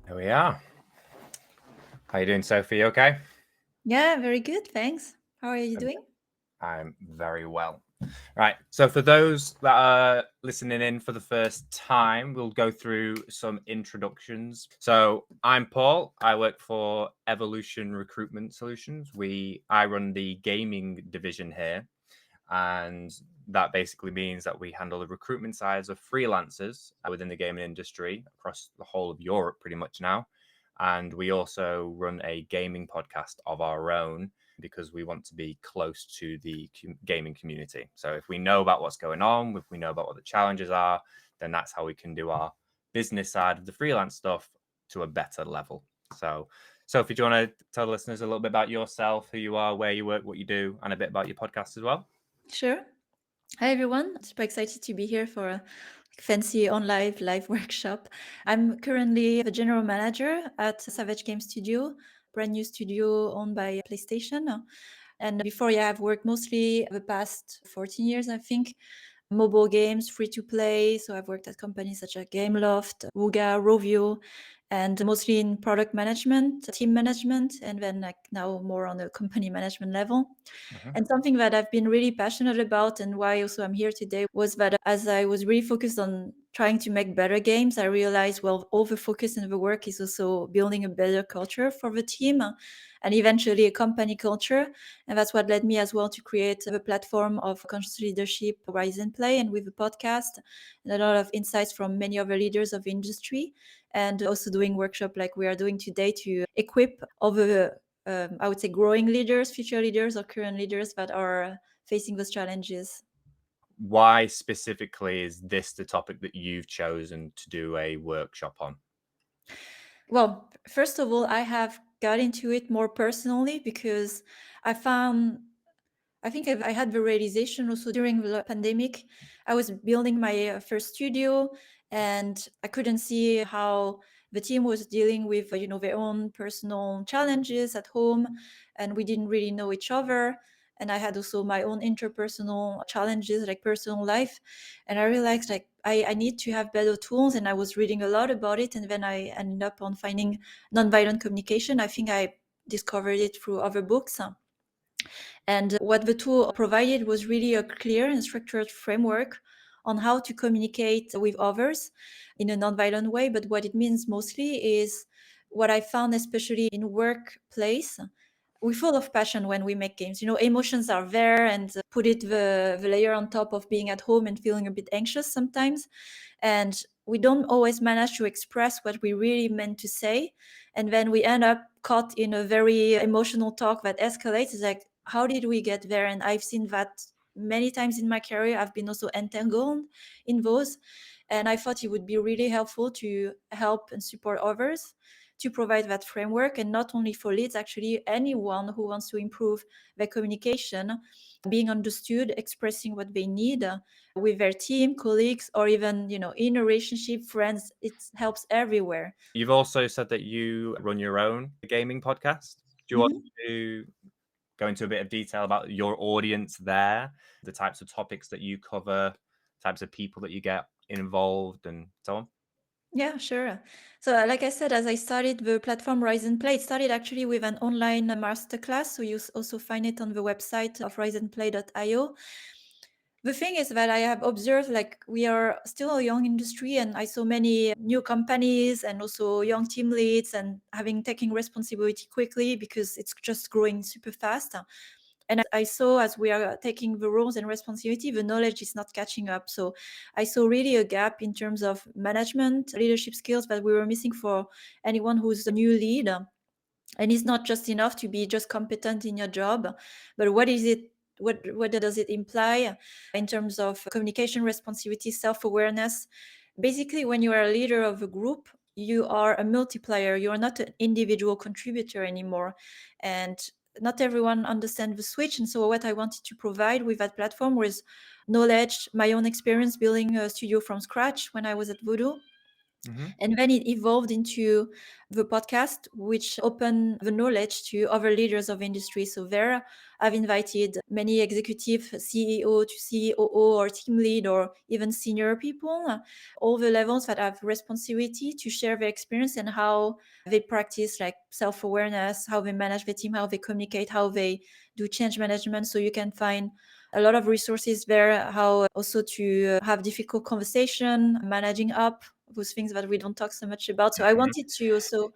There we are. How you doing, Sophie? Okay? Yeah, very good. Thanks. How are you doing? I'm very well. Right. So for those that are listening in for the first time, we'll go through some introductions. So I'm Paul. I work for Evolution Recruitment Solutions. I run the gaming division here. And that basically means that we handle the recruitment sides of freelancers within the gaming industry across the whole of Europe pretty much now. And we also run a gaming podcast of our own because we want to be close to the gaming community. So if we know about what's going on, if we know about what the challenges are, then that's how we can do our business side of the freelance stuff to a better level. So, Sophie, do you want to tell the listeners a little bit about yourself, who you are, where you work, what you do, and a bit about your podcast as well? Sure. Hi, everyone. Super excited to be here for a fancy online live workshop. I'm currently the general manager at Savage Game Studio, brand new studio owned by PlayStation. And before, I've worked mostly the past 14 years, I think, mobile games, free to play. So I've worked at companies such as Gameloft, Wooga, Rovio, and mostly in product management, team management, and then now more on the company management level. And something that I've been really passionate about and why also I'm here today was that as I was really focused on trying to make better games, I realized, well, all the focus in the work is also building a better culture for the team and eventually a company culture. And that's what led me as well to create the platform of conscious leadership, Rise and Play, and with the podcast and a lot of insights from many other leaders of industry, and also doing workshop like we are doing today to equip all the I would say growing leaders, future leaders, or current leaders that are facing those challenges. Why specifically is this the topic that you've chosen to do a workshop on? Well, first of all, I have got into it more personally because I found I think I had the realization also during the pandemic. I was building my first studio, and I couldn't see how the team was dealing with their own personal challenges at home, and we didn't really know each other. And I had also my own interpersonal challenges, like personal life. And I realized like I need to have better tools, and I was reading a lot about it. And then I ended up on finding nonviolent communication. I think I discovered it through other books. And what the tool provided was really a clear and structured framework on how to communicate with others in a nonviolent way. But what it means mostly is what I found, especially in workplace, we're full of passion when we make games. Emotions are there, and put it the layer on top of being at home and feeling a bit anxious sometimes. And we don't always manage to express what we really meant to say. And then we end up caught in a very emotional talk that escalates. It's like, how did we get there? And I've seen that many times in my career. I've been also entangled in those. And I thought it would be really helpful to help and support others to provide that framework, and not only for leads, actually anyone who wants to improve their communication, being understood, expressing what they need with their team, colleagues, or even in a relationship, friends. It helps everywhere. You've also said that you run your own gaming podcast. Do you want Mhm. to go into a bit of detail about your audience there, the types of topics that you cover, types of people that you get involved, and so on? Yeah, sure. So, like I said, as I started the platform Rise and Play, it started actually with an online masterclass. So you also find it on the website of riseandplay.io. The thing is that I have observed, like, we are still a young industry, and I saw many new companies and also young team leads and having taking responsibility quickly because it's just growing super fast. And I saw, as we are taking the roles and responsibility, the knowledge is not catching up. So I saw really a gap in terms of management, leadership skills that we were missing for anyone who's a new lead. And it's not just enough to be just competent in your job, but what is it? What does it imply in terms of communication, responsibility, self-awareness? Basically, when you are a leader of a group, you are a multiplier. You are not an individual contributor anymore. And not everyone understands the switch. And so what I wanted to provide with that platform was knowledge, my own experience building a studio from scratch when I was at Voodoo, Mm-hmm. And then it evolved into the podcast, which opened the knowledge to other leaders of industry. So there, I've invited many executive CEO to COO or team lead or even senior people, all the levels that have responsibility to share their experience and how they practice like self-awareness, how they manage the team, how they communicate, how they do change management. So you can find a lot of resources there, how also to have difficult conversation, managing up those things that we don't talk so much about. So I wanted to also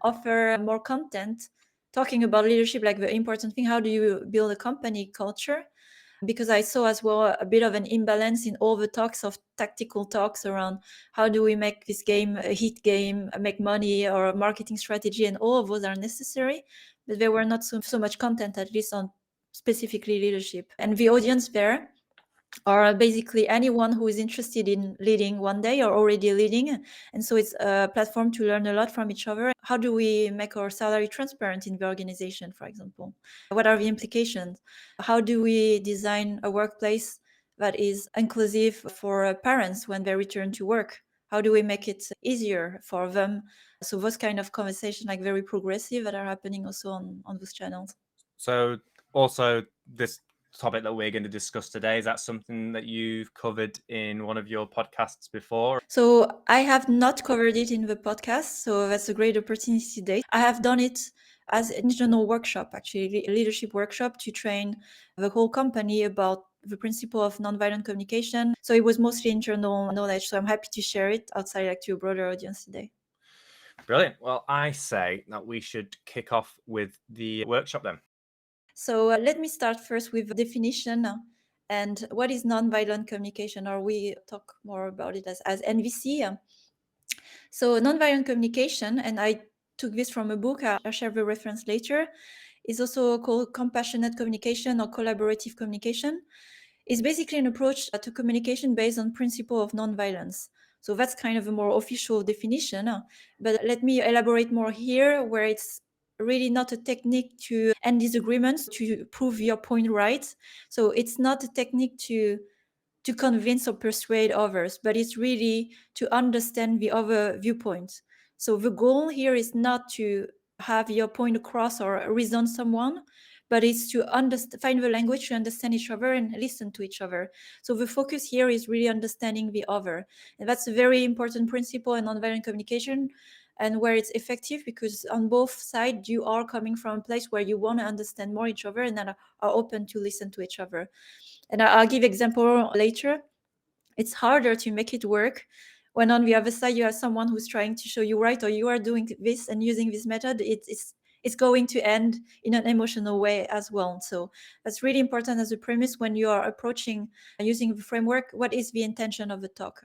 offer more content talking about leadership, like the important thing, how do you build a company culture? Because I saw as well a bit of an imbalance in all the talks of tactical talks around how do we make this game a hit game, make money, or a marketing strategy, and all of those are necessary, but there were not so much content, at least on specifically leadership. And the audience there are basically anyone who is interested in leading one day or already leading. And so it's a platform to learn a lot from each other. How do we make our salary transparent in the organization, for example? What are the implications? How do we design a workplace that is inclusive for parents when they return to work? How do we make it easier for them? So those kind of conversations, like very progressive, that are happening also on those channels. So also this topic that we're going to discuss today, is that something that you've covered in one of your podcasts before? So I have not covered it in the podcast, so that's a great opportunity today. I have done it as an internal workshop, actually, a leadership workshop to train the whole company about the principle of nonviolent communication. So it was mostly internal knowledge. So I'm happy to share it outside, like, to a broader audience today. Brilliant. Well, I say that we should kick off with the workshop then. So let me start first with the definition and what is nonviolent communication, or we talk more about it as NVC. So nonviolent communication, and I took this from a book, I'll share the reference later, is also called compassionate communication or collaborative communication. It's basically an approach to communication based on principle of nonviolence. So that's kind of a more official definition, but let me elaborate more here, where it's really not a technique to end disagreements, to prove your point right. So it's not a technique to convince or persuade others, but it's really to understand the other viewpoint. So the goal here is not to have your point across or reason someone, but it's to find the language to understand each other and listen to each other. So the focus here is really understanding the other. And that's a very important principle in nonviolent communication, and where it's effective, because on both sides you are coming from a place where you want to understand more each other and are open to listen to each other. And I'll give example later. It's harder to make it work when on the other side you have someone who's trying to show you right, or you are doing this and using this method. It's going to end in an emotional way as well. So that's really important as a premise when you are approaching using the framework. What is the intention of the talk?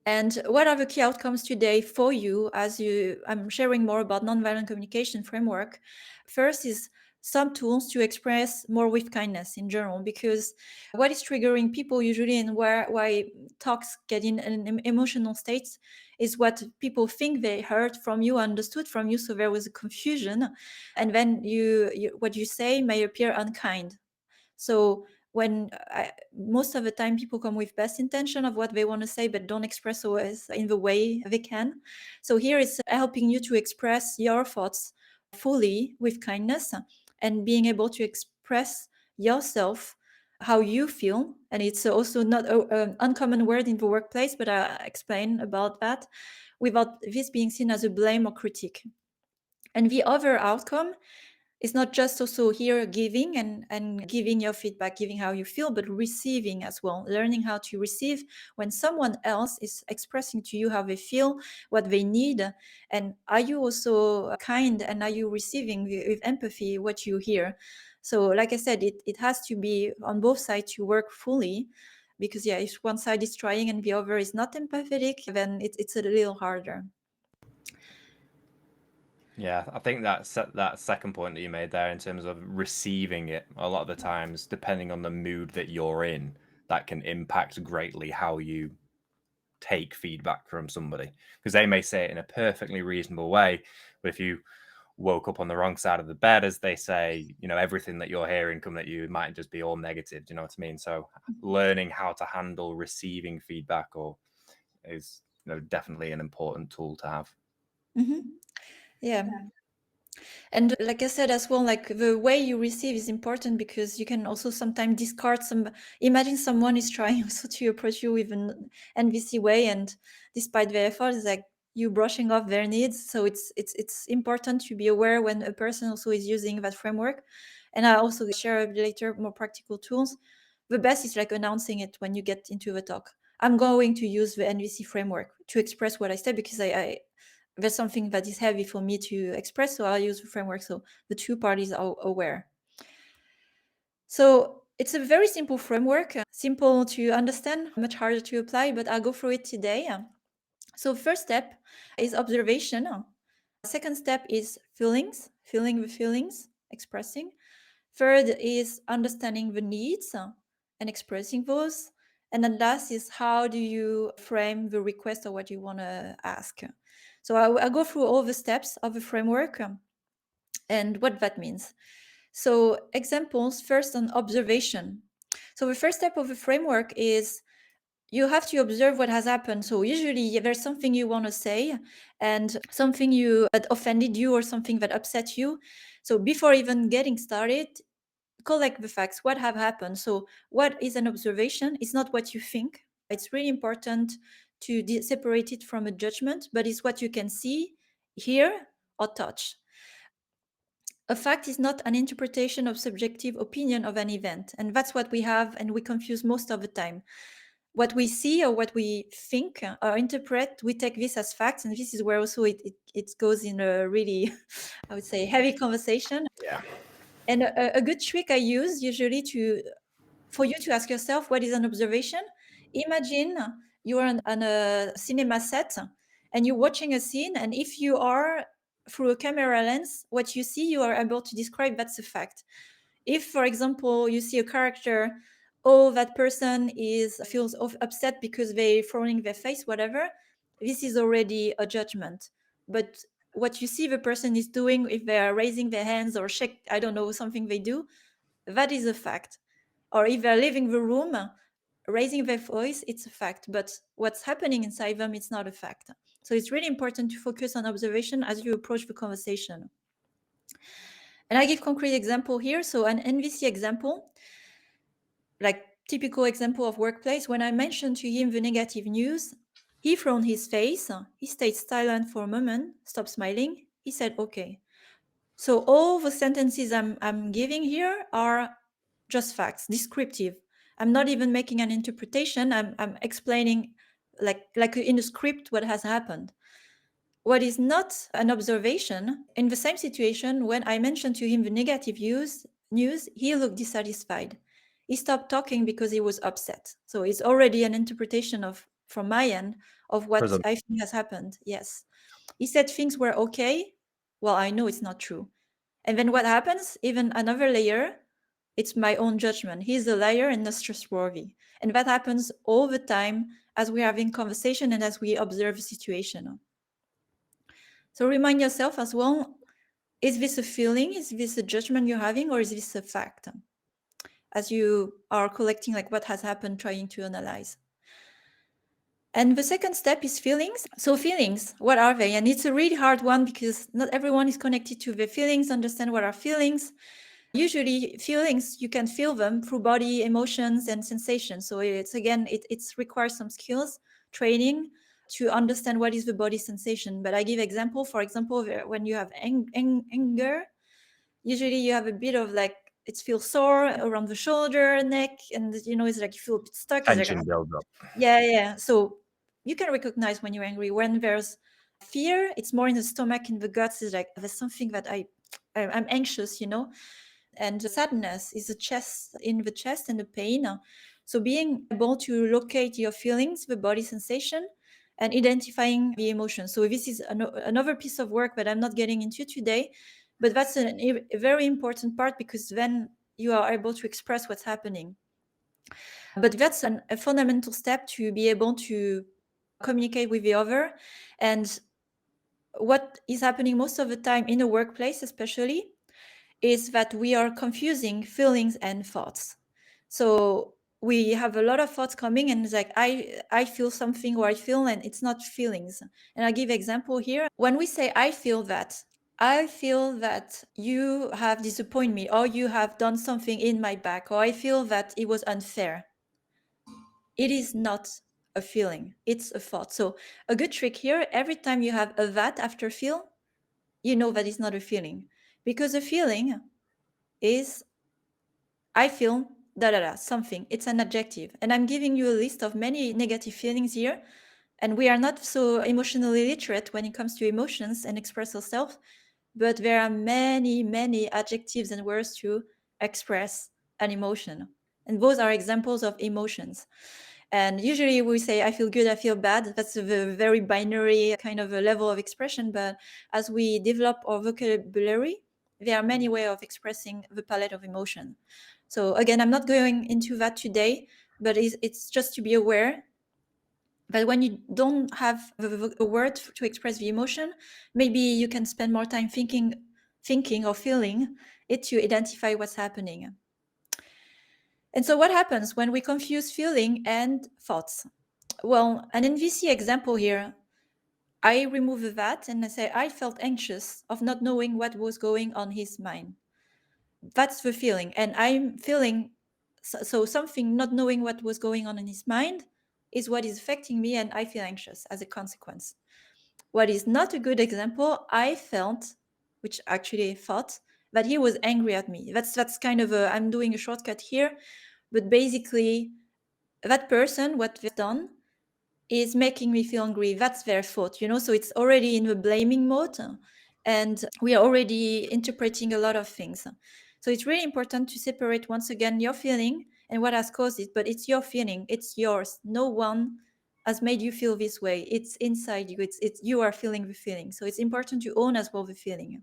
And what are the key outcomes today for you as I'm sharing more about nonviolent communication framework? First is some tools to express more with kindness in general, because what is triggering people usually, and why talks get in an emotional state, is what people think they heard from you, understood from you. So there was a confusion, and then what you say may appear unkind. So when most of the time people come with best intention of what they want to say, but don't express always in the way they can. So here it's helping you to express your thoughts fully with kindness, and being able to express yourself, how you feel. And it's also not an uncommon word in the workplace, but I explain about that, without this being seen as a blame or critique. And the other outcome, it's not just also here giving and giving your feedback, giving how you feel, but receiving as well, learning how to receive when someone else is expressing to you how they feel, what they need. And are you also kind, and are you receiving with empathy what you hear? So like I said, it has to be on both sides to work fully, because if one side is trying and the other is not empathetic, then it's a little harder. Yeah, I think that second point that you made there in terms of receiving it, a lot of the times, depending on the mood that you're in, that can impact greatly how you take feedback from somebody, because they may say it in a perfectly reasonable way, but if you woke up on the wrong side of the bed, as they say, everything that you're hearing come at you might just be all negative. Do you know what I mean? So learning how to handle receiving feedback is definitely an important tool to have. Yeah. And like I said as well, like the way you receive is important because you can also sometimes discard some. Imagine someone is trying also to approach you with an NVC way, and despite their effort, it's like you brushing off their needs. So it's important to be aware when a person also is using that framework. And I also share later more practical tools. The best is like announcing it when you get into the talk. I'm going to use the NVC framework to express what I said because I there's something that is heavy for me to express, so I'll use the framework so the two parties are aware. So it's a very simple framework, simple to understand, much harder to apply, but I'll go through it today. So first step is observation. Second step is feelings, feeling the feelings, expressing. Third is understanding the needs and expressing those. And then last is how do you frame the request or what you want to ask. So I'll go through all the steps of the framework and what that means. So examples first on observation. So the first step of the framework is you have to observe what has happened. So usually there's something you want to say and something that offended you or something that upset you. So before even getting started, collect the facts. What have happened? So what is an observation? It's not what you think. It's really important to separate it from a judgment, but it's what you can see, hear, or touch. A fact is not an interpretation of subjective opinion of an event. And that's what we have, and we confuse most of the time. What we see or what we think or interpret, we take this as facts. And this is where also it goes in a really, I would say, heavy conversation. Yeah. And a good trick I use usually for you to ask yourself, what is an observation? Imagine you're on a cinema set and you're watching a scene, and if you are through a camera lens, what you see, you are able to describe that's a fact. If, for example, you see a character, oh, that person feels upset because they're throwing their face, whatever, this is already a judgment. But what you see the person is doing, if they are raising their hands or shake, I don't know, something they do, that is a fact. Or if they're leaving the room, raising their voice, it's a fact. But what's happening inside them, it's not a fact. So it's really important to focus on observation as you approach the conversation. And I give concrete example here. So an NVC example, like typical example of workplace, when I mentioned to him the negative news, he frowned his face, he stayed silent for a moment, stopped smiling, he said, okay. So all the sentences I'm giving here are just facts, descriptive. I'm not even making an interpretation. I'm explaining like in a script what has happened. What is not an observation, in the same situation, when I mentioned to him the negative news, he looked dissatisfied. He stopped talking because he was upset. So it's already an interpretation from my end of what I think has happened. Yes. He said things were okay. Well, I know it's not true. And then what happens? Even another layer, it's my own judgment. He's a liar and not trustworthy. And that happens all the time as we're having conversation and as we observe the situation. So remind yourself as well, is this a feeling? Is this a judgment you're having, or is this a fact? As you are collecting like what has happened, trying to analyze. And the second step is feelings. So feelings, what are they? And it's a really hard one because not everyone is connected to their feelings, understand what are feelings. Usually feelings, you can feel them through body, emotions, and sensations. So it's again, it requires some skills, training to understand what is the body sensation. But I give example, for example, when you have anger, usually you have a bit of like, it feels sore around the shoulder, neck, and it's like you feel a bit stuck. Tension Like, builds up. yeah. So you can recognize when you're angry. When there's fear, it's more in the stomach, in the guts. It's like there's something that I'm anxious, And sadness is in the chest and the pain. So being able to locate your feelings, the body sensation, and identifying the emotion. So this is another piece of work that I'm not getting into today, but that's a very important part because then you are able to express what's happening. But that's a fundamental step to be able to communicate with the other. And what is happening most of the time in a workplace, especially, is that we are confusing feelings and thoughts. So we have a lot of thoughts coming, and it's like I feel something, or I feel, and it's not feelings. And I'll give example here. When we say I feel that you have disappointed me, or you have done something in my back, or I feel that it was unfair. It is not a feeling, it's a thought. So a good trick here, every time you have a that after feel, you know that it's not a feeling, because a feeling is I feel da da da something. It's an adjective, and I'm giving you a list of many negative feelings here. And we are not so emotionally literate when it comes to emotions and express ourselves, but there are many adjectives and words to express an emotion, and those are examples of emotions. And usually we say I feel good, I feel bad. That's a very binary kind of a level of expression. But as we develop our vocabulary, there are many ways of expressing the palette of emotion. So again, I'm not going into that today, but it's just to be aware that when you don't have a word to express the emotion, maybe you can spend more time thinking or feeling it to identify what's happening. And so what happens when we confuse feeling and thoughts? Well, an NVC example here, I remove the that and I say, I felt anxious of not knowing what was going on his mind. That's the feeling. And I'm feeling, so something not knowing what was going on in his mind is what is affecting me, and I feel anxious as a consequence. What is not a good example, I felt, which actually I thought, that he was angry at me. That's kind of a, I'm doing a shortcut here, but basically that person, what they've done is making me feel angry. That's their fault, so it's already in the blaming mode, and we are already interpreting a lot of things. So it's really important to separate once again your feeling and what has caused it, but it's your feeling, it's yours. No one has made you feel this way. It's inside you. It's you are feeling the feeling. So it's important to own as well the feeling.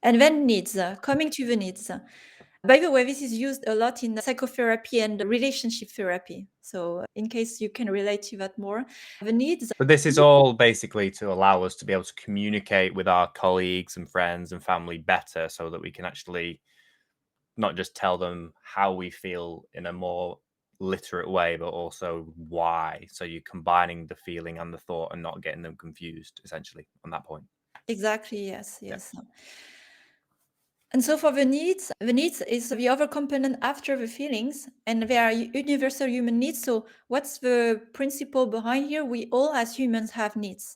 And then needs, coming to the needs. By the way, this is used a lot in psychotherapy and relationship therapy. So in case you can relate to that more, the needs. But this is all basically to allow us to be able to communicate with our colleagues and friends and family better, so that we can actually not just tell them how we feel in a more literate way, but also why. So you're combining the feeling and the thought and not getting them confused, essentially, on that point. Exactly, yes. And so for the needs is the other component after the feelings, and they are universal human needs. So what's the principle behind here? We all as humans have needs.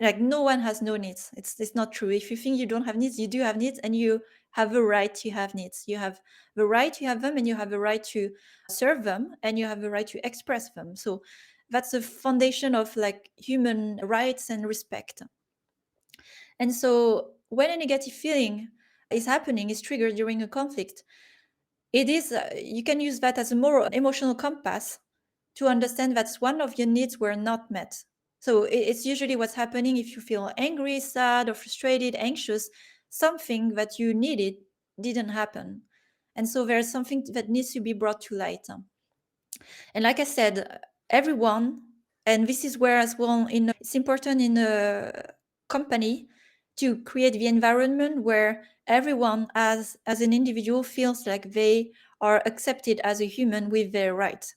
Like no one has no needs. It's not true. If you think you don't have needs, you do have needs, and you have a right to have needs. You have the right to have them, and you have the right to serve them, and you have the right to express them. So that's the foundation of like human rights and respect. And so when a negative feeling is happening, is triggered during a conflict, it is you can use that as a moral emotional compass to understand that one of your needs were not met. So it's usually what's happening if you feel angry, sad, or frustrated, anxious, something that you needed didn't happen. And so there's something that needs to be brought to light. And like I said, everyone, and this is where as well, it's important in a company to create the environment where everyone as an individual feels like they are accepted as a human with their rights.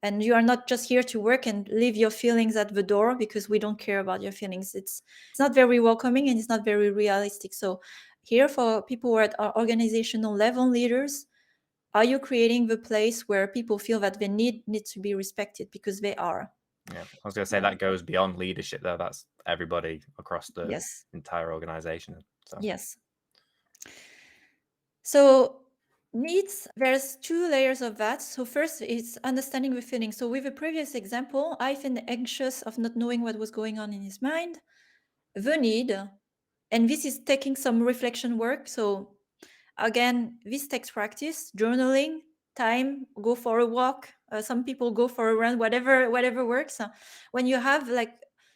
And you are not just here to work and leave your feelings at the door because we don't care about your feelings. It's not very welcoming, and it's not very realistic. So here, for people who are at our organizational level leaders, are you creating the place where people feel that they need to be respected, because they are? Yeah, I was going to say that goes beyond leadership, though. That's everybody across the Yes. entire organization. So Yes. So needs, there's two layers of that. So first it's understanding the feeling. So with the previous example, I feel anxious of not knowing what was going on in his mind. The need, and this is taking some reflection work. So again, this takes practice, journaling, time, go for a walk. Some people go for a run, whatever works. When you have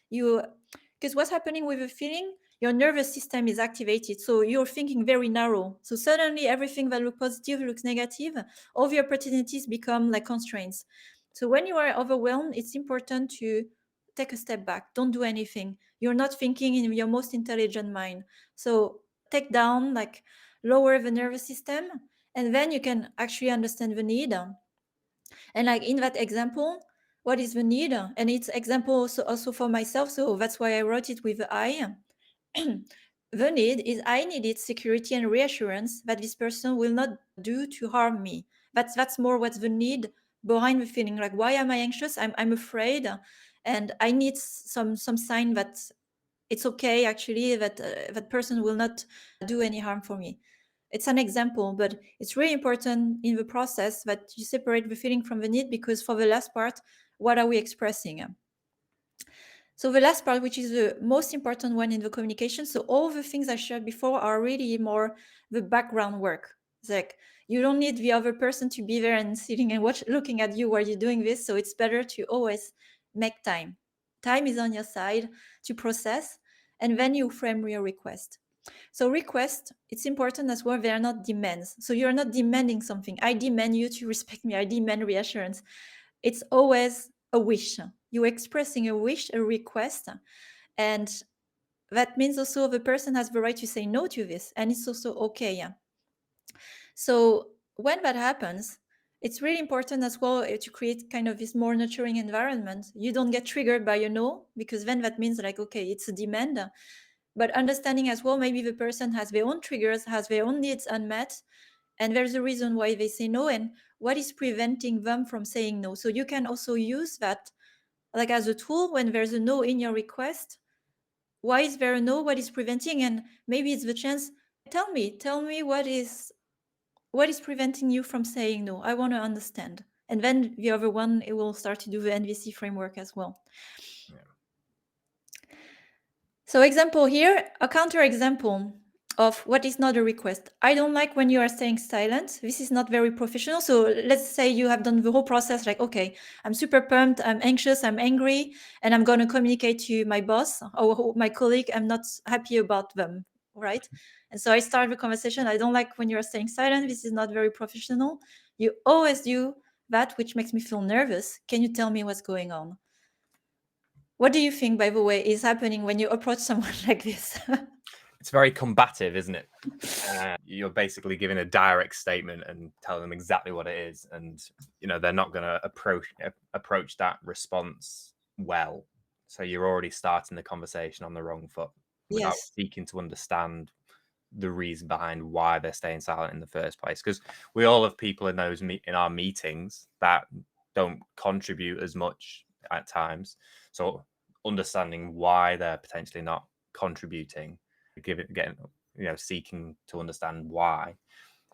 because what's happening with a feeling, your nervous system is activated. So you're thinking very narrow. So suddenly everything that looks positive looks negative. All the opportunities become like constraints. So when you are overwhelmed, it's important to take a step back. Don't do anything. You're not thinking in your most intelligent mind. So take down, like lower the nervous system, and then you can actually understand the need. And like in that example, what is the need? And it's example also for myself. So that's why I wrote it with the I. The need is I needed security and reassurance that this person will not do to harm me. That's more what's the need behind the feeling. Like, why am I anxious? I'm afraid, and I need some sign that it's okay actually, that that person will not do any harm for me. It's an example, but it's really important in the process that you separate the feeling from the need, because for the last part, what are we expressing? So the last part, which is the most important one in the communication, so all the things I shared before are really more the background work. It's like you don't need the other person to be there and sitting and looking at you while you're doing this. So it's better to always make time. Time is on your side to process, and then you frame your request. So request, it's important as well, they are not demands. So you're not demanding something. I demand you to respect me. I demand reassurance. It's always a wish. You're expressing a wish, a request, and that means also the person has the right to say no to this, and it's also okay. So when that happens, it's really important as well to create kind of this more nurturing environment. You don't get triggered by a no, because then that means like, okay, it's a demand. But understanding as well, maybe the person has their own triggers, has their own needs unmet, and there's a reason why they say no, and what is preventing them from saying no. So you can also use that like as a tool when there's a no in your request. Why is there a no? What is preventing? And maybe it's the chance. Tell me what is preventing you from saying no. I want to understand. And then the other one, it will start to do the NVC framework as well. Yeah. So example here, a counter example of what is not a request. I don't like when you are staying silent. This is not very professional. So let's say you have done the whole process like, okay, I'm super pumped, I'm anxious, I'm angry, and I'm going to communicate to my boss or my colleague. I'm not happy about them, right? And so I start the conversation. I don't like when you're staying silent. This is not very professional. You always do that, which makes me feel nervous. Can you tell me what's going on? What do you think, by the way, is happening when you approach someone like this? It's very combative, isn't it? You're basically giving a direct statement and telling them exactly what it is, and they're not going to approach that response well. So you're already starting the conversation on the wrong foot without Yes. seeking to understand the reason behind why they're staying silent in the first place. Because we all have people in our meetings that don't contribute as much at times. So understanding why they're potentially not contributing, seeking to understand why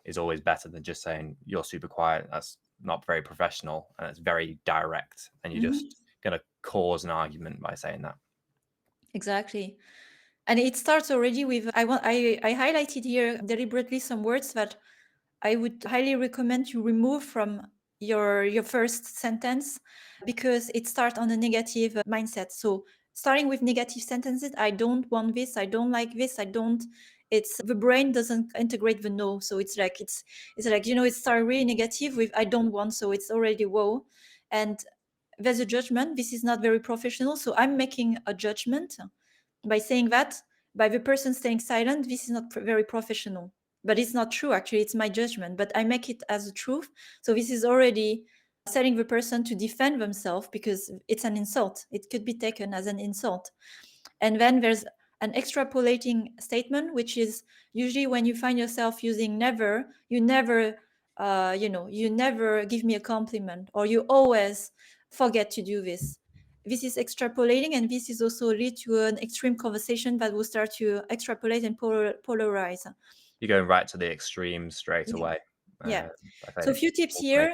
is always better than just saying you're super quiet. That's not very professional, and it's very direct, and you're just going to cause an argument by saying that. Exactly. And it starts already with I highlighted here deliberately some words that I would highly recommend you remove from your first sentence, because it starts on a negative mindset. So starting with negative sentences, I don't want this, I don't like this, I don't, it's the brain doesn't integrate the no. So it's like it starts really negative with I don't want, so it's already whoa. And there's a judgment. This is not very professional. So I'm making a judgment by saying that, by the person staying silent, this is not very professional. But it's not true, actually, it's my judgment, but I make it as a truth. So this is already setting the person to defend themselves, because it's an insult. It could be taken as an insult. And then there's an extrapolating statement, which is usually when you find yourself using never, you never give me a compliment, or you always forget to do this. This is extrapolating, and this is also lead to an extreme conversation that will start to extrapolate and polarize. You're going right to the extreme straight away. Yeah. So a few tips here.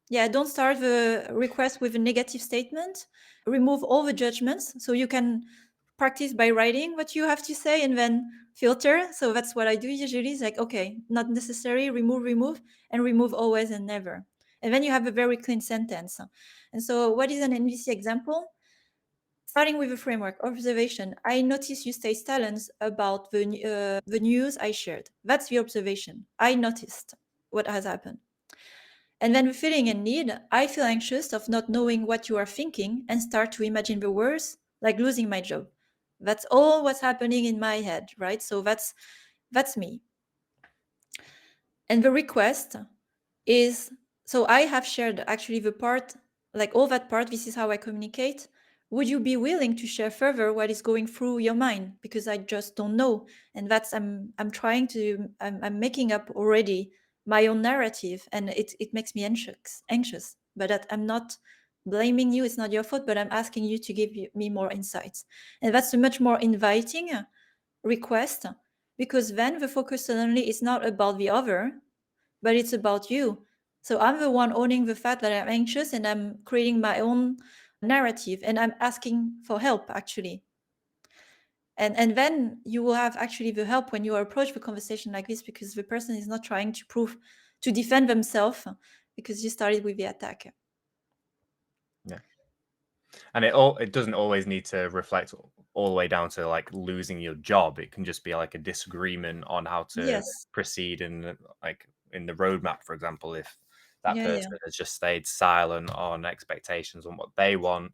Yeah, don't start the request with a negative statement. Remove all the judgments. So you can practice by writing what you have to say and then filter. So that's what I do usually. It's like, okay, not necessary, remove, and remove always and never. And then you have a very clean sentence. And so what is an NVC example? Starting with a framework, observation. I notice you stay silent about the news I shared. That's the observation. I noticed what has happened. And then the feeling and need, I feel anxious of not knowing what you are thinking and start to imagine the worst, like losing my job. That's all what's happening in my head, right? So that's me. And the request is So I have shared actually the part, like all that part, this is how I communicate. Would you be willing to share further what is going through your mind? Because I just don't know. And that's, I'm trying to, I'm making up already my own narrative, and it makes me anxious. But that I'm not blaming you, it's not your fault, but I'm asking you to give me more insights. And that's a much more inviting request, because then the focus suddenly is not about the other, but it's about you. So I'm the one owning the fact that I'm anxious, and I'm creating my own narrative, and I'm asking for help actually. And then you will have actually the help when you approach the conversation like this, because the person is not trying to defend themselves, because you started with the attack. Yeah. And it doesn't always need to reflect all the way down to like losing your job. It can just be like a disagreement on how to Yes. proceed in like in the roadmap, for example, if that Yeah, yeah. person has just stayed silent on expectations on what they want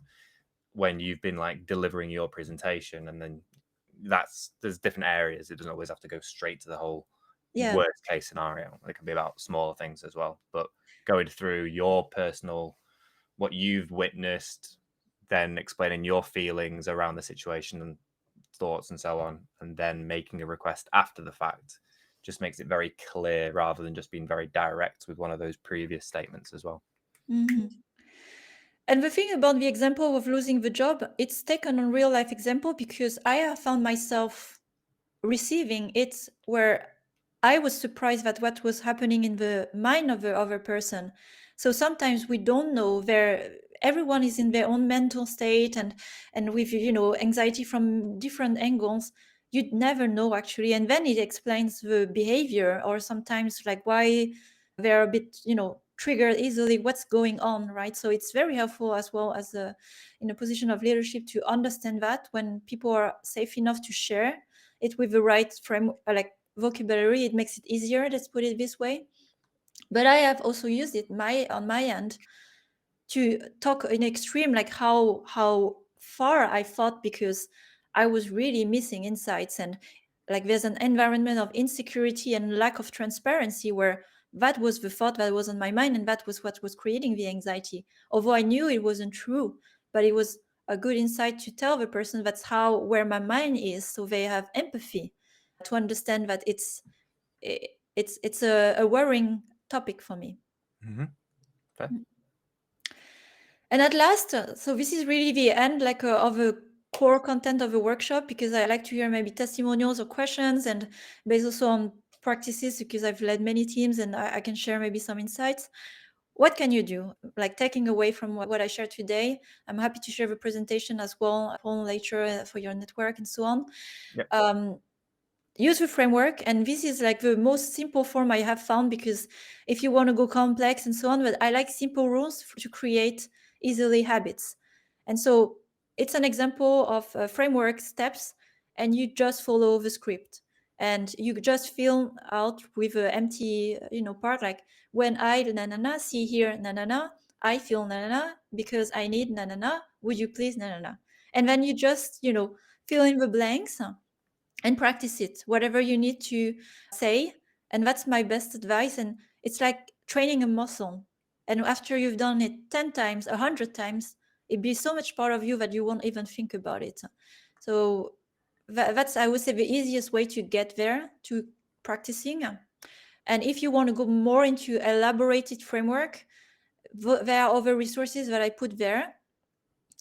when you've been like delivering your presentation, and then there's different areas. It doesn't always have to go straight to the whole Yeah. worst case scenario. It can be about smaller things as well, but going through your personal, what you've witnessed, then explaining your feelings around the situation and thoughts and so on, and then making a request after the fact just makes it very clear rather than just being very direct with one of those previous statements as well. Mhm. And the thing about the example of losing the job, it's taken on real life example, because I have found myself receiving it where I was surprised at what was happening in the mind of the other person. So sometimes we don't know, their everyone is in their own mental state, and with anxiety from different angles. You'd never know actually, and then it explains the behavior, or sometimes like why they're a bit triggered easily, what's going on, right? So it's very helpful as well as in a position of leadership to understand that when people are safe enough to share it with the right frame, like vocabulary, it makes it easier, let's put it this way. But I have also used it on my end to talk in extreme, like how far I thought, because I was really missing insights, and like there's an environment of insecurity and lack of transparency where that was the thought that was on my mind, and that was what was creating the anxiety, although I knew it wasn't true. But it was a good insight to tell the person that's how where my mind is, so they have empathy to understand that it's a worrying topic for me. Mm-hmm. Fair. And at last, so this is really the end, like of a core content of a workshop, because I like to hear maybe testimonials or questions, and based also on practices, because I've led many teams, and I can share maybe some insights. What can you do, like taking away from what I shared today? I'm happy to share the presentation as well later for your network and so on. Yep. Use the framework, and this is like the most simple form I have found, because if you want to go complex and so on, but I like simple rules to create easily habits. And so it's an example of framework steps, and you just follow the script, and you just fill out with an empty part, like when I na na na see here na na na, I feel na na na because I need na na na, would you please na na na. And then you just fill in the blanks and practice it, whatever you need to say. And that's my best advice. And it's like training a muscle. And after you've done it 10 times, 100 times, it'd be so much part of you that you won't even think about it. So that's, I would say, the easiest way to get there, to practicing. And if you want to go more into elaborated framework, there are other resources that I put there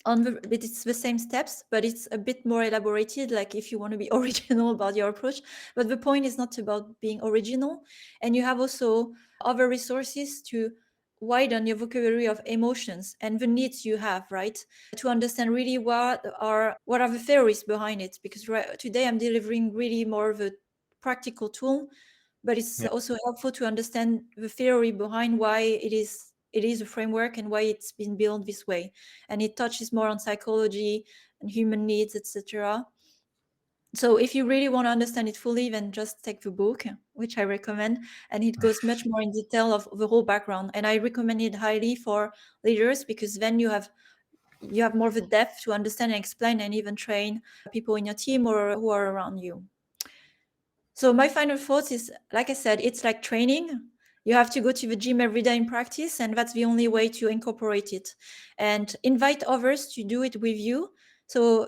but it's the same steps, but it's a bit more elaborated, like if you want to be original about your approach. But the point is not about being original. And you have also other resources to widen your vocabulary of emotions and the needs you have, right, to understand really what are the theories behind it. Because today I'm delivering really more of a practical tool, but it's Yeah. also helpful to understand the theory behind why it is a framework and why it's been built this way. And it touches more on psychology and human needs, etc. So if you really want to understand it fully, then just take the book, which I recommend, and it goes much more in detail of the whole background. And I recommend it highly for leaders, because then you have more of a depth to understand and explain and even train people in your team or who are around you. So my final thoughts is, like I said, it's like training. You have to go to the gym every day in practice, and that's the only way to incorporate it. And invite others to do it with you. So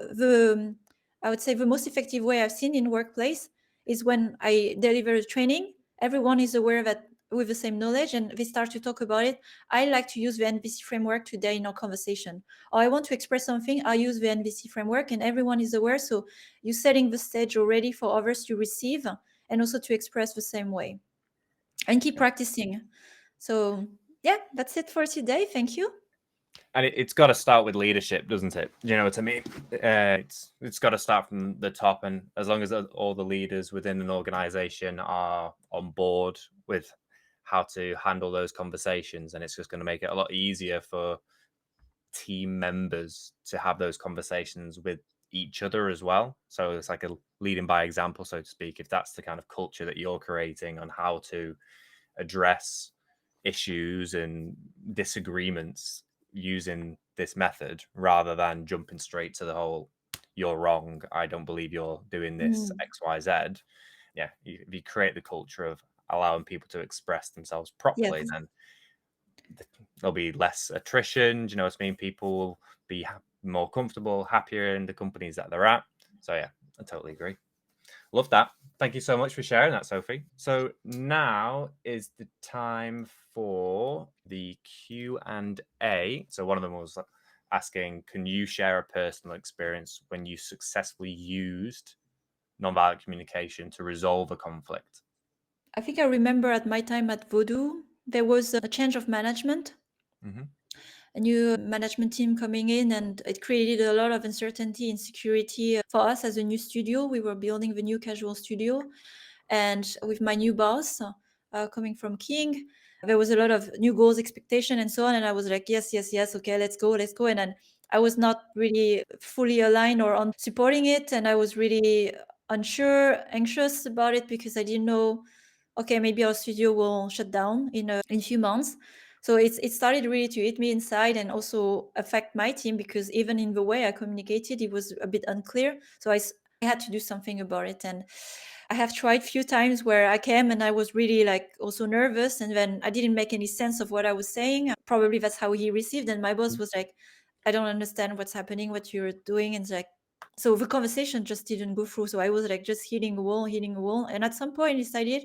I would say the most effective way I've seen in workplace is when I deliver a training, everyone is aware that with the same knowledge and they start to talk about it. I like to use the NVC framework today in our conversation. Or I want to express something, I use the NVC framework and everyone is aware. So you're setting the stage already for others to receive and also to express the same way and keep practicing. So yeah, that's it for today. Thank you. And it's got to start with leadership, doesn't it? You know what I mean? It's got to start from the top, and as long as all the leaders within an organization are on board with how to handle those conversations, and it's just going to make it a lot easier for team members to have those conversations with each other as well. So it's like a leading by example, so to speak. If that's the kind of culture that you're creating on how to address issues and disagreements using this method rather than jumping straight to the whole "you're wrong, I don't believe you're doing this XYZ." Yeah, if you create the culture of allowing people to express themselves Yes. properly, then there'll be less attrition. Do you know what I mean? People will be more comfortable, happier in the companies that they're at. So yeah, I totally agree. Love that. Thank you so much for sharing that, Sophie. So now is the time for the Q&A. So one of them was asking, can you share a personal experience when you successfully used nonviolent communication to resolve a conflict? I think I remember at my time at Vodou, there was a change of management, a new management team coming in, and it created a lot of uncertainty, insecurity for us as a new studio. We were building the new casual studio, and with my new boss coming from King, there was a lot of new goals, expectation, and so on. And I was like, yes, yes, yes, okay, let's go, let's go. And then I was not really fully aligned or on supporting it, and I was really unsure, anxious about it because I didn't know. Okay, maybe our studio will shut down in a few months. So it started really to hit me inside and also affect my team because even in the way I communicated, it was a bit unclear. So I had to do something about it. And I have tried few times where I came and I was really like also nervous and then I didn't make any sense of what I was saying. Probably that's how he received. And my boss was like, I don't understand what's happening, what you're doing. And it's like, so the conversation just didn't go through. So I was like just hitting a wall. And at some point I decided,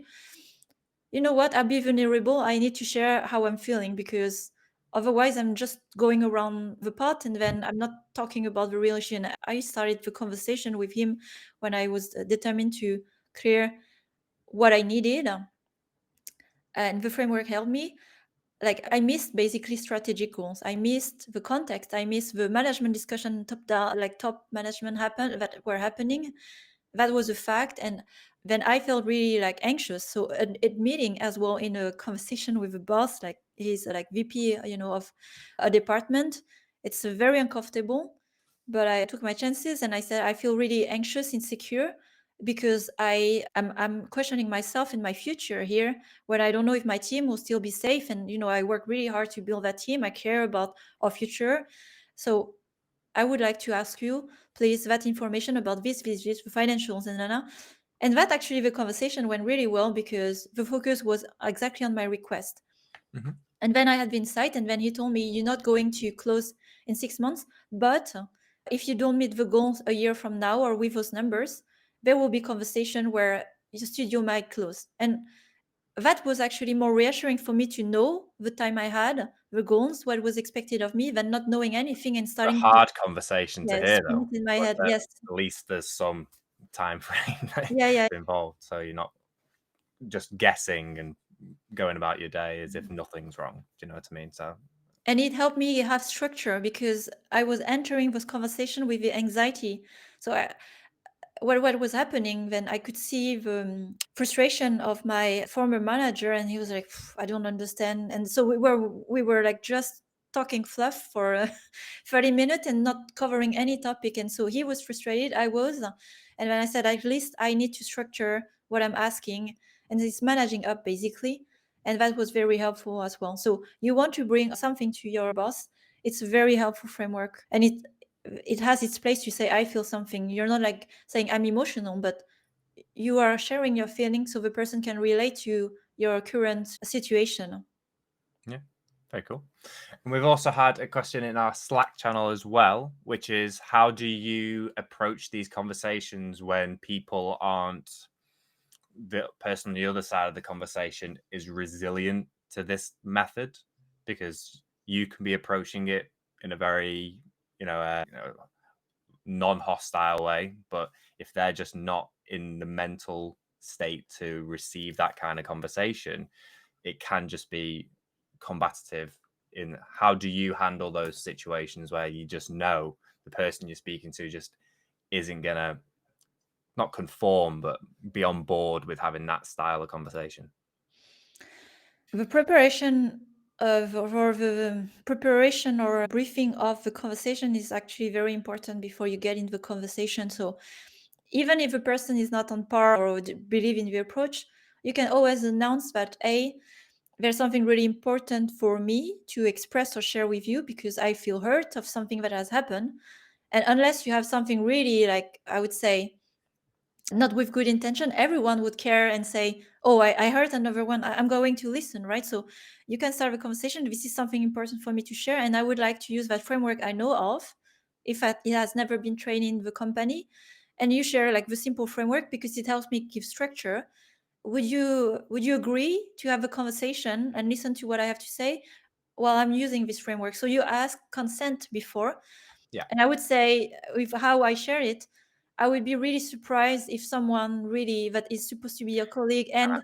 you know what, I'll be vulnerable. I need to share how I'm feeling because otherwise I'm just going around the pot and then I'm not talking about the real issue. And I started the conversation with him when I was determined to clear what I needed. And the framework helped me. Like I missed basically strategic goals. I missed the context. I missed the management discussion top down, like top management that were happening. That was a fact. And then I felt really like anxious. So admitting as well in a conversation with a boss, like he's like VP, of a department, it's very uncomfortable. But I took my chances and I said, I feel really anxious, insecure because I'm questioning myself in my future here when I don't know if my team will still be safe. And, I work really hard to build that team. I care about our future. So I would like to ask you, please, that information about this, the financials, and that actually the conversation went really well because the focus was exactly on my request. And then I had the insight, and then he told me, you're not going to close in 6 months, but if you don't meet the goals a year from now or with those numbers, there will be conversation where your studio might close. And that was actually more reassuring for me to know the time I had, the goals, what was expected of me, than not knowing anything and A starting to hard conversation to hear, spin though, it in my but head. Yes. at least there's some time frame Yeah, yeah. involved, so you're not just guessing and going about your day as if nothing's wrong. Do you know what I mean? So And it helped me have structure because I was entering this conversation with the anxiety. So what was happening then, I could see the frustration of my former manager, and he was like, I don't understand. And so we were like just talking fluff for 30 minutes and not covering any topic. And so he was frustrated, I was. And then I said, at least I need to structure what I'm asking, and it's managing up basically. And that was very helpful as well. So you want to bring something to your boss, it's a very helpful framework, and it has its place to say I feel something. You're not like saying I'm emotional, but you are sharing your feelings so the person can relate to your current situation. Yeah, very cool. And we've also had a question in our Slack channel as well, which is how do you approach these conversations when people aren't, the person on the other side of the conversation is resilient to this method? Because you can be approaching it in a very, non-hostile way, but if they're just not in the mental state to receive that kind of conversation, it can just be combative. In how do you handle those situations where you just know the person you're speaking to just isn't gonna not conform but be on board with having that style of conversation? The preparation or briefing of the conversation is actually very important before you get into the conversation. So even if a person is not on par or would believe in the approach, you can always announce that there's something really important for me to express or share with you because I feel hurt of something that has happened. And unless you have something really, like, I would say, not with good intention, everyone would care and say, oh, I heard another one, I'm going to listen, right? So you can start a conversation. This is something important for me to share, and I would like to use that framework I know of, if it has never been trained in the company. And you share like the simple framework because it helps me give structure. Would you agree to have a conversation and listen to what I have to say while I'm using this framework? So you ask consent before. Yeah. And I would say, with how I share it, I would be really surprised if someone really that is supposed to be a colleague and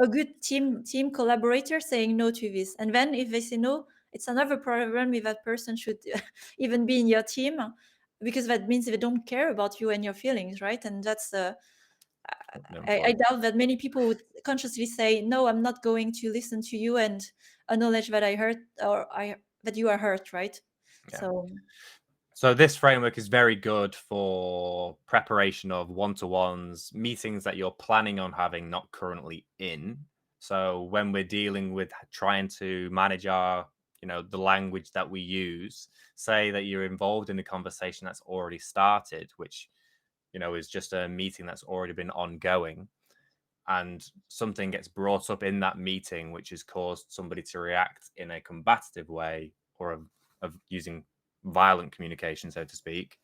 a good team collaborator saying no to this. And then if they say no, it's another problem if that person should even be in your team, because that means they don't care about you and your feelings, right? And that's I doubt that many people would consciously say, no, I'm not going to listen to you and acknowledge that I hurt or that you are hurt, right? Yeah. So this framework is very good for preparation of one-to-ones, meetings that you're planning on having, not currently in. So when we're dealing with trying to manage our, the language that we use, say that you're involved in a conversation that's already started, which, is just a meeting that's already been ongoing, and something gets brought up in that meeting which has caused somebody to react in a combative way or of using violent communication, so to speak.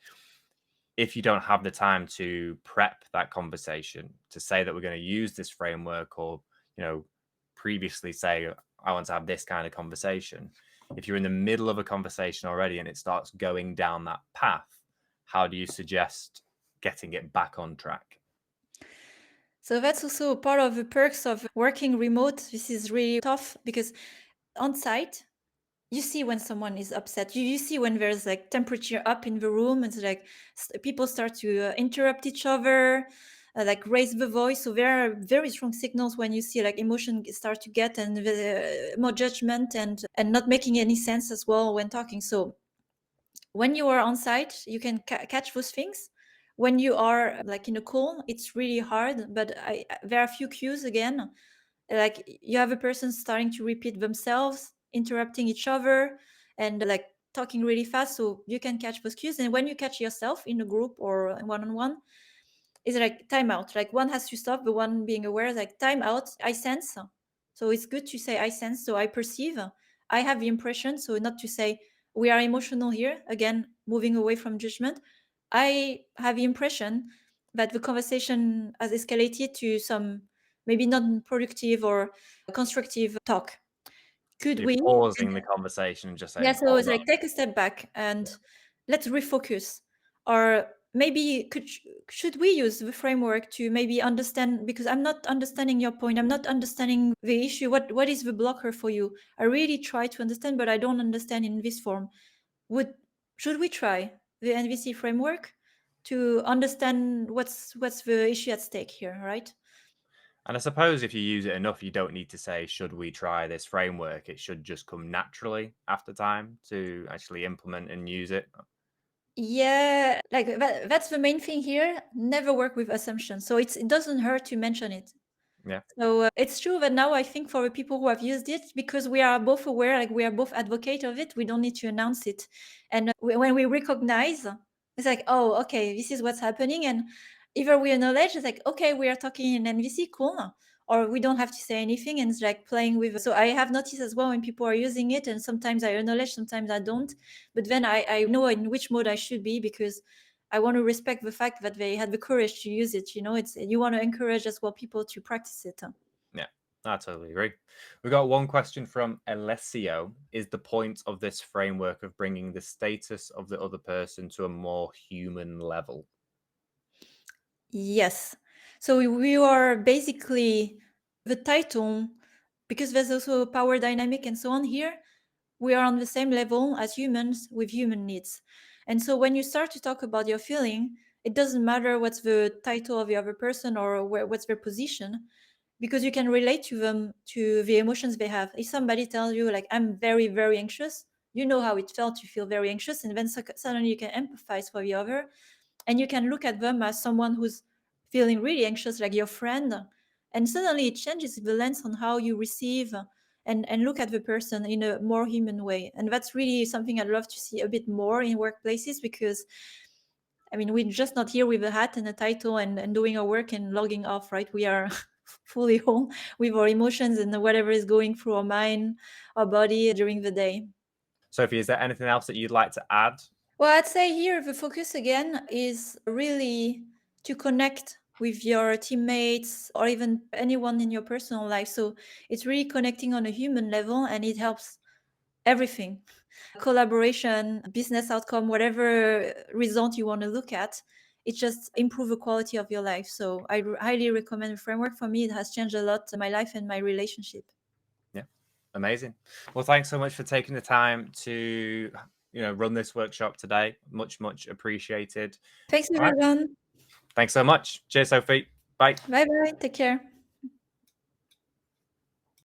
If you don't have the time to prep that conversation to say that we're going to use this framework, or previously say I want to have this kind of conversation, if you're in the middle of a conversation already and it starts going down that path, how do you suggest getting it back on track? So that's also part of the perks of working remote. This is really tough because on site, you see when someone is upset. You see when there's like temperature up in the room. It's like people start to interrupt each other, like raise the voice. So there are very strong signals when you see like emotion start to get and more judgment and not making any sense as well when talking. So when you are on site, you can catch those things. When you are like in a call, it's really hard. But there are a few cues again. Like you have a person starting to repeat themselves, interrupting each other, and like talking really fast. So you can catch those cues. And when you catch yourself in a group or one-on-one, it's like timeout. Like one has to stop, the one being aware, like timeout. I sense. So it's good to say I sense. So I perceive. I have the impression. So not to say we are emotional here. Again, moving away from judgment. I have the impression that the conversation has escalated to some maybe not productive or constructive talk. Could You're we? pausing the conversation and just Yeah, saying, so hold it's on. like take a step back and let's refocus. Or maybe should we use the framework to maybe understand, because I'm not understanding your point, I'm not understanding the issue. What is the blocker for you? I really try to understand, but I don't understand in this form. Should we try the NVC framework to understand what's the issue at stake here, right? And I suppose if you use it enough, you don't need to say, should we try this framework? It should just come naturally after time to actually implement and use it. Yeah, like that's the main thing here. Never work with assumptions. So it doesn't hurt to mention it. Yeah. So it's true that now I think for the people who have used it, because we are both aware, like we are both advocate of it, we don't need to announce it. And when we recognize, it's like, oh, okay, this is what's happening. And either we acknowledge, it's like, okay, we are talking in NVC, cool. or we don't have to say anything, and it's like playing with. So I have noticed as well when people are using it, and sometimes I acknowledge, sometimes I don't, but then I know in which mode I should be, because I want to respect the fact that they had the courage to use it. It's you want to encourage as well people to practice it. Yeah, I totally agree. We got one question from Alessio. Is the point of this framework of bringing the status of the other person to a more human level? Yes. So we are basically the title, because there's also a power dynamic and so on here. We are on the same level as humans with human needs. And so when you start to talk about your feeling, it doesn't matter what's the title of the other person or what's their position, because you can relate to them, to the emotions they have. If somebody tells you, like, I'm very, very anxious, you know how it felt to feel very anxious. And then suddenly you can empathize for the other, and you can look at them as someone who's feeling really anxious, like your friend, and suddenly it changes the lens on how you receive and look at the person in a more human way. And that's really something I'd love to see a bit more in workplaces, because I mean, we're just not here with a hat and a title and doing our work and logging off, right? We are fully whole with our emotions and whatever is going through our mind, our body during the day. Sophie, is there anything else that you'd like to add? Well, I'd say here the focus again is really to connect with your teammates or even anyone in your personal life. So it's really connecting on a human level, and it helps everything: collaboration, business outcome, whatever result you want to look at. It just improve the quality of your life. So I highly recommend the framework. For me, it has changed a lot my life and my relationship. Yeah, amazing. Well, thanks so much for taking the time to run this workshop today. Much appreciated. Thanks, All right, everyone. thanks so much. Cheers, Sophie. Bye. Bye bye. Take care.